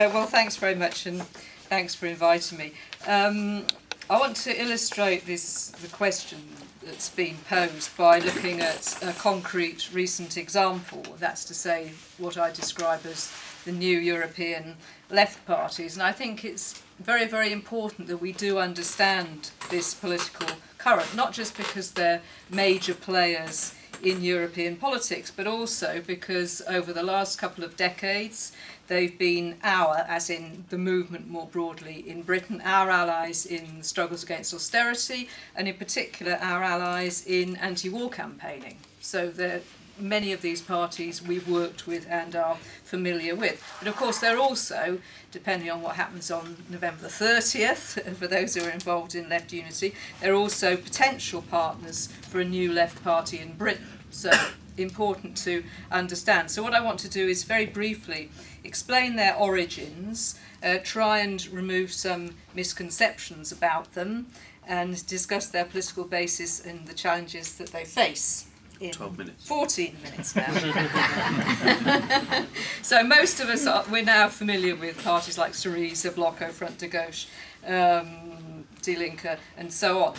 Well, thanks very much, and thanks for inviting me. I want to illustrate the question that's been posed by looking at a concrete recent example. That's to say, what I describe as the new European left parties. And I think it's very, very important that we do understand this political current, not just because they're major players in European politics, but also because over the last couple of decades they've been as in the movement more broadly in Britain, our allies in struggles against austerity, and in particular our allies in anti-war campaigning. So many of these parties we've worked with and are familiar with. But of course they're also, depending on what happens on November the 30th, for those who are involved in left unity, they're also potential partners for a new left party in Britain. So important to understand. So what I want to do is very briefly explain their origins, try and remove some misconceptions about them, and discuss their political basis and the challenges that they face. In 12 minutes. 14 minutes now. So most of us, we're now familiar with parties like Syriza, Bloco, Front de Gauche, Die Linke, and so on.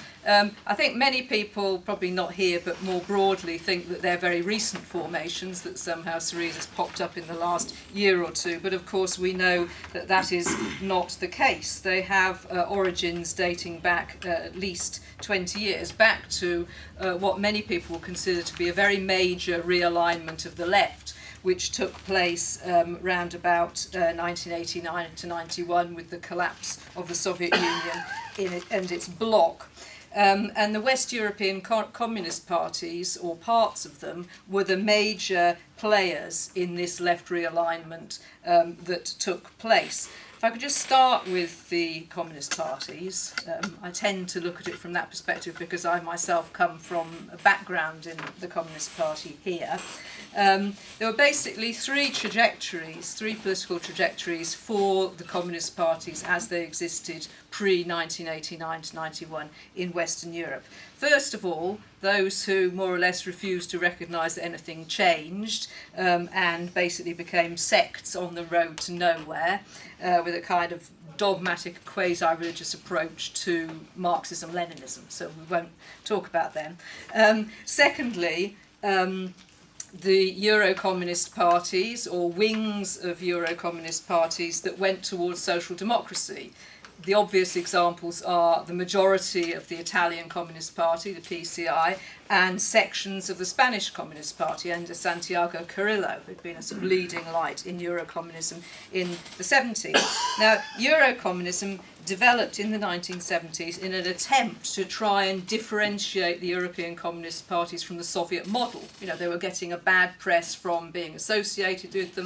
I think many people, probably not here, but more broadly, think that they're very recent formations, that somehow Syriza's popped up in the last year or two. But of course we know that that is not the case. They have origins dating back at least 20 years, back to what many people consider to be a very major realignment of the left, which took place round about 1989 to 91 with the collapse of the Soviet Union and its bloc. And the West European communist parties, or parts of them, were the major players in this left realignment that took place. If I could just start with the communist parties, I tend to look at it from that perspective because I myself come from a background in the Communist Party here. There were basically three political trajectories for the communist parties as they existed pre-1989 to 91 in Western Europe. First of all, those who more or less refused to recognise that anything changed and basically became sects on the road to nowhere with a kind of dogmatic quasi-religious approach to Marxism-Leninism, so we won't talk about them. Secondly, the Euro-communist parties, or wings of Euro-communist parties that went towards social democracy. The obvious examples are the majority of the Italian Communist Party, the PCI, and sections of the Spanish Communist Party under Santiago Carrillo, who'd been a sort of leading light in Euro-communism in the 70s. Now, Euro-communism developed in the 1970s in an attempt to try and differentiate the European communist parties from the Soviet model. You know, they were getting a bad press from being associated with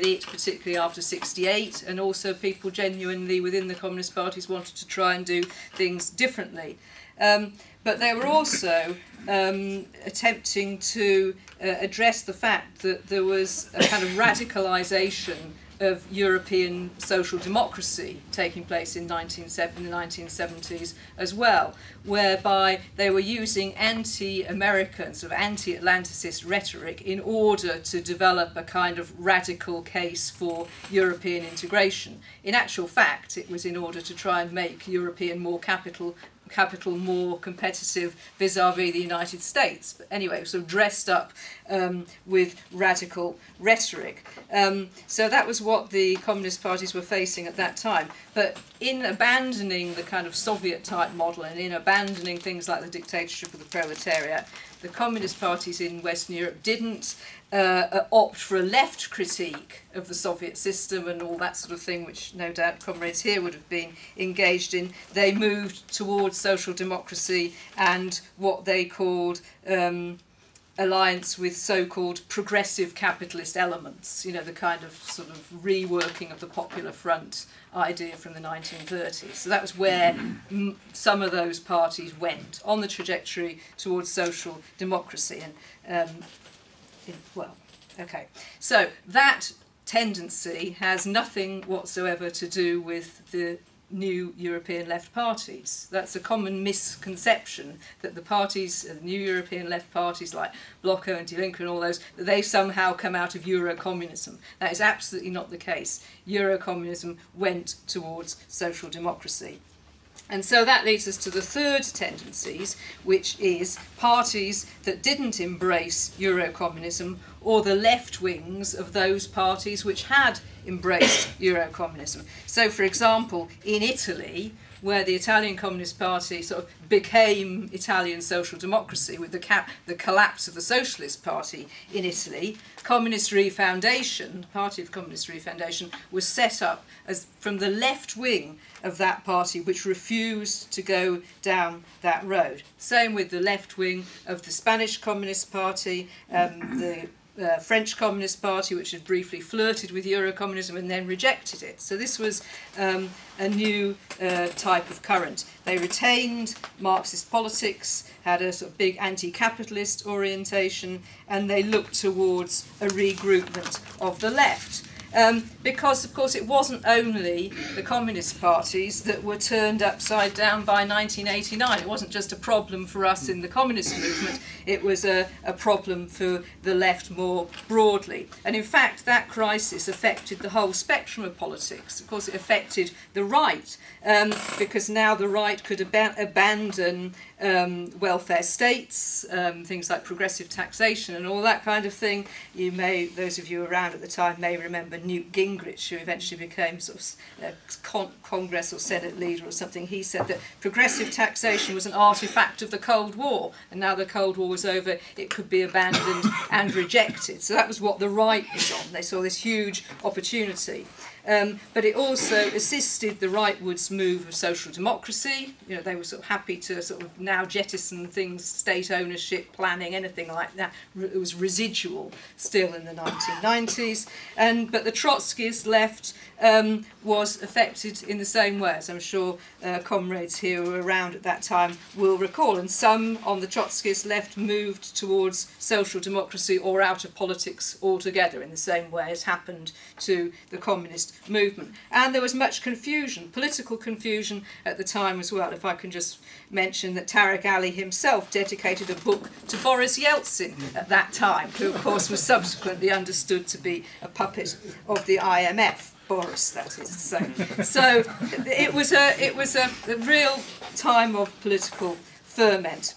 it, particularly after '68, and also people genuinely within the communist parties wanted to try and do things differently. But they were also attempting to address the fact that there was a kind of radicalisation of European social democracy taking place in the 1970s as well, whereby they were using anti-American, sort of anti-Atlanticist rhetoric in order to develop a kind of radical case for European integration. In actual fact, it was in order to try and make European more capital more competitive vis-a-vis the United States. But anyway, sort of dressed up with radical rhetoric. So that was what the communist parties were facing at that time. But in abandoning the kind of Soviet-type model and in abandoning things like the dictatorship of the proletariat, the communist parties in Western Europe didn't opt for a left critique of the Soviet system and all that sort of thing, which no doubt comrades here would have been engaged in. They moved towards social democracy and what they called alliance with so-called progressive capitalist elements, you know, the kind of sort of reworking of the Popular Front idea from the 1930s. So that was where some of those parties went, on the trajectory towards social democracy. So that tendency has nothing whatsoever to do with the new European left parties. That's a common misconception, that the parties, the new European left parties like Blocko and Die Linke and all those, that they somehow come out of Euro-communism. That is absolutely not the case. Euro-communism went towards social democracy. And so that leads us to the third tendencies, which is parties that didn't embrace Euro-communism, or the left wings of those parties which had embraced Euro-communism. So, for example, in Italy, where the Italian Communist Party sort of became Italian social democracy with the collapse of the Socialist Party in Italy, Communist Refoundation, the Party of Communist Refoundation, was set up as from the left wing of that party, which refused to go down that road. Same with the left wing of the Spanish Communist Party, the French Communist Party, which had briefly flirted with Euro-communism and then rejected it. So this was a new type of current. They retained Marxist politics, had a sort of big anti-capitalist orientation, and they looked towards a regroupment of the left. Because, of course, it wasn't only the communist parties that were turned upside down by 1989. It wasn't just a problem for us in the communist movement, it was a problem for the left more broadly. And in fact, that crisis affected the whole spectrum of politics. Of course, it affected the right, because now the right could abandon welfare states, things like progressive taxation and all that kind of thing. You may, those of you around at the time may remember Newt Gingrich, who eventually became sort of Congress or Senate leader or something. He said that progressive taxation was an artifact of the Cold War, and now the Cold War was over, it could be abandoned and rejected. So that was what the right was on. They saw this huge opportunity. But it also assisted the rightwards move of social democracy. You know, they were sort of happy to sort of now jettison things, state ownership, planning, anything like that. It was residual still in the 1990s. But the Trotskyist left was affected in the same way, as I'm sure comrades here who were around at that time will recall. And some on the Trotskyist left moved towards social democracy or out of politics altogether, in the same way as happened to the communist movement. And there was much confusion, political confusion at the time as well. If I can just mention that Tariq Ali himself dedicated a book to Boris Yeltsin at that time, who of course was subsequently understood to be a puppet of the IMF. Boris, that is. So it was a real time of political ferment.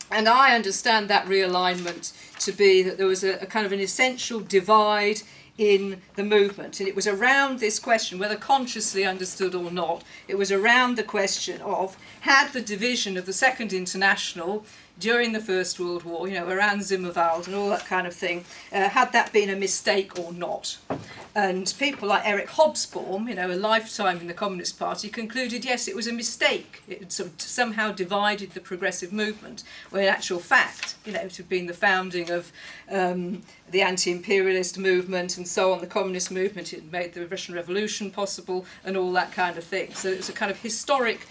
And I understand that realignment to be that there was a kind of an essential divide in the movement. And it was around this question, whether consciously understood or not, it was around the question of, had the division of the Second International during the First World War, you know, around Zimmerwald and all that kind of thing, had that been a mistake or not? And people like Eric Hobsbawm, you know, a lifetime in the Communist Party, concluded, yes, it was a mistake. It had sort of somehow divided the progressive movement, where in actual fact, you know, it had been the founding of the anti-imperialist movement and so on, the communist movement. It made the Russian Revolution possible and all that kind of thing. So it was a kind of historic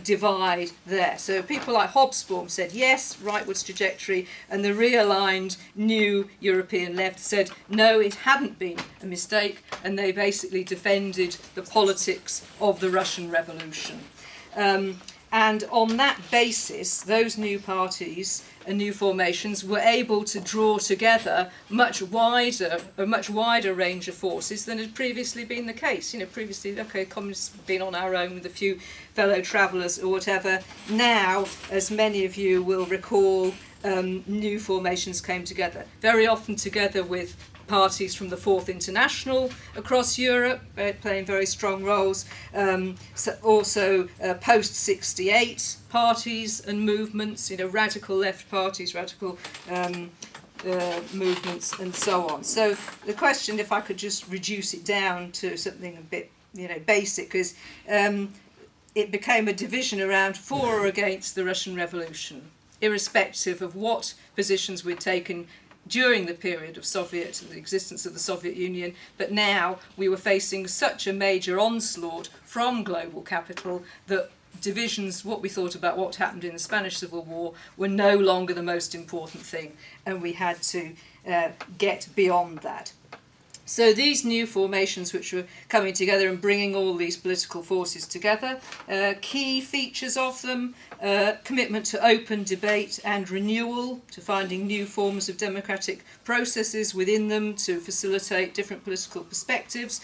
divide there. So people like Hobsbawm said, yes, rightwards trajectory, and the realigned new European left said, no, it hadn't been a mistake, and they basically defended the politics of the Russian Revolution. And on that basis, those new parties and new formations were able to draw together a much wider range of forces than had previously been the case. You know, previously, okay, communists have been on our own with a few fellow travellers or whatever. Now, as many of you will recall, new formations came together, very often together with parties from the Fourth International across Europe, playing very strong roles. Also post-68 parties and movements, you know, radical left parties, radical movements, and so on. So the question, if I could just reduce it down to something a bit, you know, basic, is it became a division around for or against the Russian Revolution, irrespective of what positions we'd taken during the period of the existence of the Soviet Union, but now we were facing such a major onslaught from global capital that divisions, what we thought about what happened in the Spanish Civil War, were no longer the most important thing, and we had to get beyond that. So these new formations which were coming together and bringing all these political forces together, key features of them, commitment to open debate and renewal, to finding new forms of democratic processes within them to facilitate different political perspectives,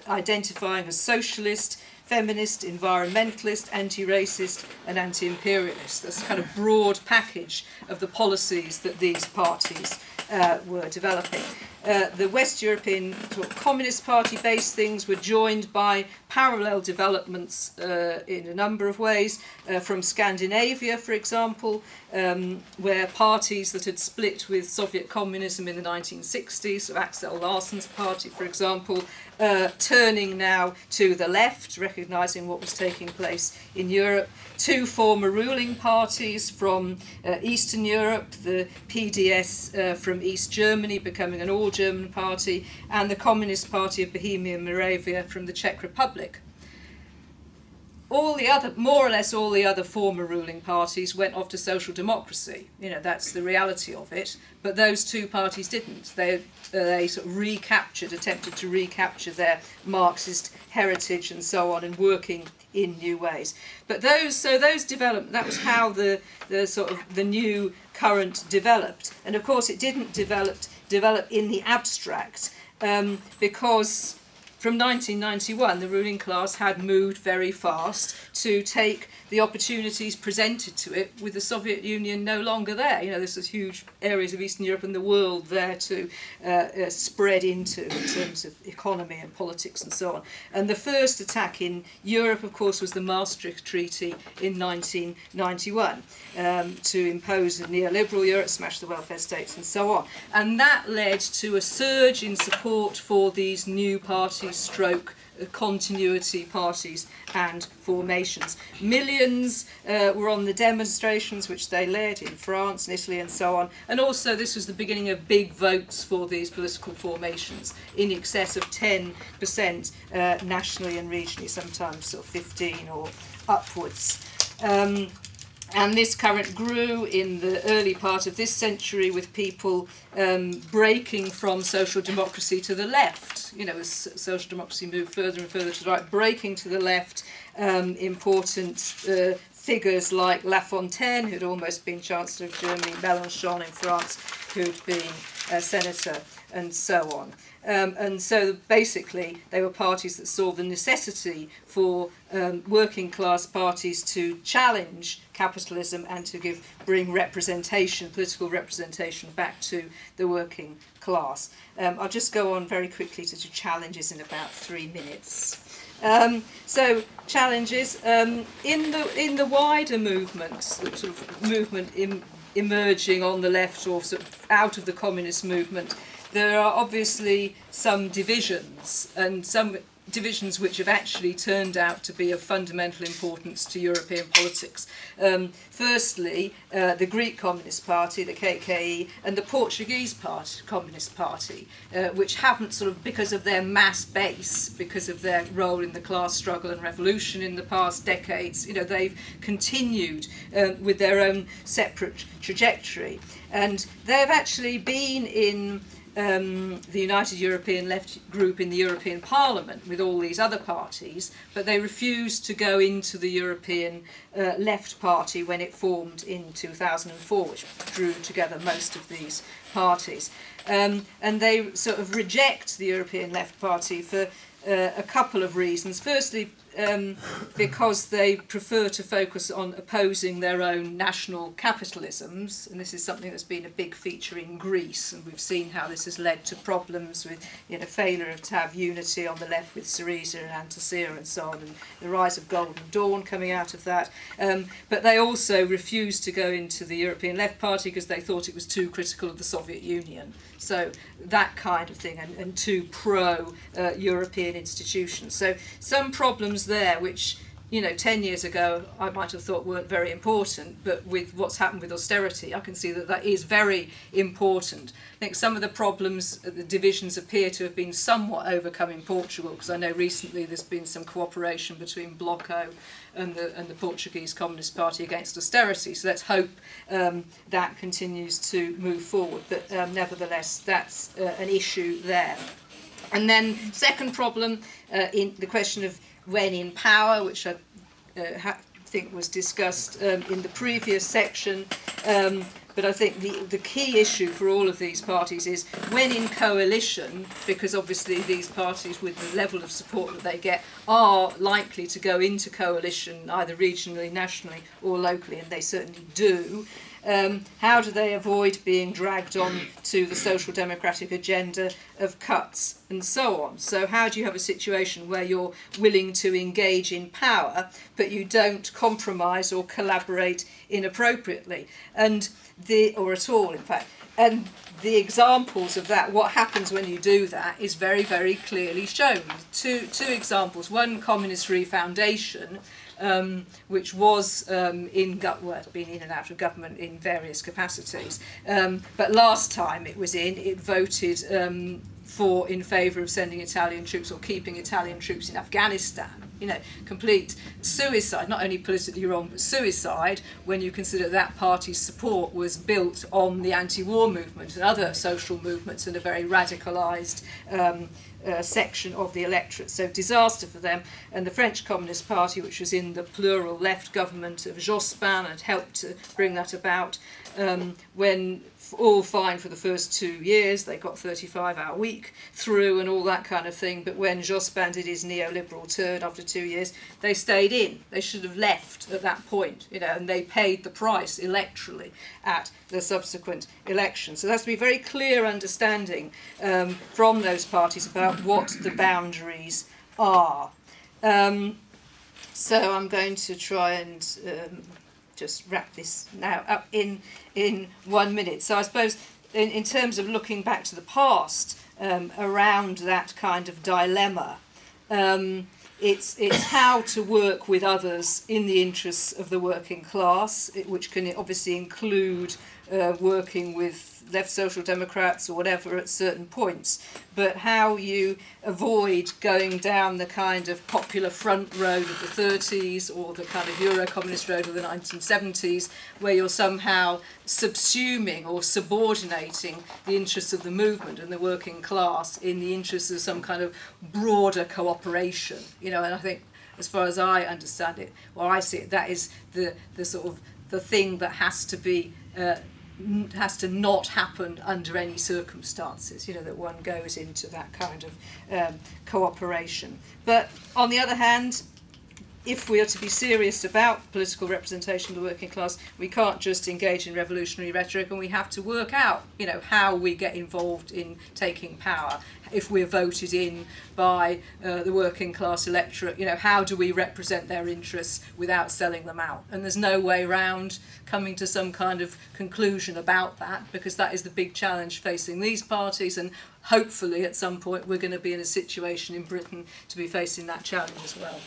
identifying as socialist, feminist, environmentalist, anti-racist and anti-imperialist. That's a kind of broad package of the policies that these parties were developing. The West European Communist Party-based things were joined by parallel developments in a number of ways, from Scandinavia, for example, where parties that had split with Soviet communism in the 1960s, so Axel Larsson's party, for example, turning now to the left, recognising what was taking place in Europe. Two former ruling parties from Eastern Europe, the PDS from East Germany becoming an all-German party, and the Communist Party of Bohemia and Moravia from the Czech Republic. All the other, more or less all the other former ruling parties went off to social democracy. You know, that's the reality of it. But those two parties didn't. They sort of attempted to recapture their Marxist heritage and so on, and working in new ways. But those developed. That was how the new current developed. And of course, it didn't develop in the abstract, because from 1991, the ruling class had moved very fast to take the opportunities presented to it with the Soviet Union no longer there. You know, there's huge areas of Eastern Europe and the world there to spread into in terms of economy and politics and so on. And the first attack in Europe, of course, was the Maastricht Treaty in 1991 to impose a neoliberal Europe, smash the welfare states and so on. And that led to a surge in support for these new parties, continuity parties and formations. Millions were on the demonstrations which they led in France and Italy and so on. And also this was the beginning of big votes for these political formations, in excess of 10% nationally and regionally, sometimes sort of 15 or upwards. And this current grew in the early part of this century with people breaking from social democracy to the left. You know, as social democracy moved further and further to the right, breaking to the left, important figures like La Fontaine, who'd almost been Chancellor of Germany, Mélenchon in France, who'd been senator, and so on. And so basically they were parties that saw the necessity for working class parties to challenge capitalism and to bring representation, political representation, back to the working class. I'll just go on very quickly to challenges in about 3 minutes. So challenges in the wider movement, the sort of movement emerging on the left or sort of out of the communist movement. There are obviously some divisions, and some divisions which have actually turned out to be of fundamental importance to European politics. Firstly, the Greek Communist Party, the KKE, and the Portuguese Communist Party, which haven't sort of, because of their mass base, because of their role in the class struggle and revolution in the past decades, you know, they've continued with their own separate trajectory. And they've actually been in the United European Left group in the European Parliament with all these other parties, but they refused to go into the European Left Party when it formed in 2004, which drew together most of these parties. And they sort of reject the European Left Party for a couple of reasons. Firstly, because they prefer to focus on opposing their own national capitalisms, and this is something that's been a big feature in Greece, and we've seen how this has led to problems with, you know, failure to have unity on the left with Syriza and Antasira and so on, and the rise of Golden Dawn coming out of that. But they also refused to go into the European Left Party because they thought it was too critical of the Soviet Union. So that kind of thing, and too pro-European institutions. So some problems there which, you know, 10 years ago I might have thought weren't very important, but with what's happened with austerity, I can see that that is very important. I think some of the problems, the divisions appear to have been somewhat overcome in Portugal, because I know recently there's been some cooperation between Bloco and the Portuguese Communist Party against austerity. So let's hope that continues to move forward. But nevertheless, that's an issue there. And then second problem, in the question of when in power, which I think was discussed in the previous section. But I think the key issue for all of these parties is when in coalition, because obviously these parties with the level of support that they get are likely to go into coalition either regionally, nationally or locally, and they certainly do. How do they avoid being dragged on to the social democratic agenda of cuts and so on? So how do you have a situation where you're willing to engage in power but you don't compromise or collaborate inappropriately or at all, in fact? And the examples of that, what happens when you do that, is very, very clearly shown. Two examples. One, Communist Refoundation, which was been in and out of government in various capacities. But last time it was it voted in favour of sending Italian troops or keeping Italian troops in Afghanistan. You know, complete suicide, not only politically wrong, but suicide when you consider that party's support was built on the anti-war movement and other social movements and a very radicalised section of the electorate. So disaster for them. And the French Communist Party, which was in the plural left government of Jospin and helped to bring that about, when all fine for the first 2 years, they got 35-hour week through and all that kind of thing, but when Jospin did his neoliberal turn after 2 years, they stayed in. They should have left at that point, you know, and they paid the price electorally at the subsequent election. So there has to be very clear understanding from those parties about what the boundaries are. So I'm going to try and just wrap this now up in 1 minute. So I suppose in terms of looking back to the past around that kind of dilemma, it's how to work with others in the interests of the working class, which can obviously include working with left social democrats or whatever at certain points, but how you avoid going down the kind of popular front road of the 30s or the kind of Euro-communist road of the 1970s, where you're somehow subsuming or subordinating the interests of the movement and the working class in the interests of some kind of broader cooperation. You know, and I think, as far as I understand it, or I see it, that is the sort of the thing that has to not happen under any circumstances, you know, that one goes into that kind of cooperation. But on the other hand, if we are to be serious about political representation of the working class, we can't just engage in revolutionary rhetoric, and we have to work out, you know, how we get involved in taking power. If we're voted in by the working class electorate, you know, how do we represent their interests without selling them out? And there's no way around coming to some kind of conclusion about that, because that is the big challenge facing these parties, and hopefully at some point we're going to be in a situation in Britain to be facing that challenge as well.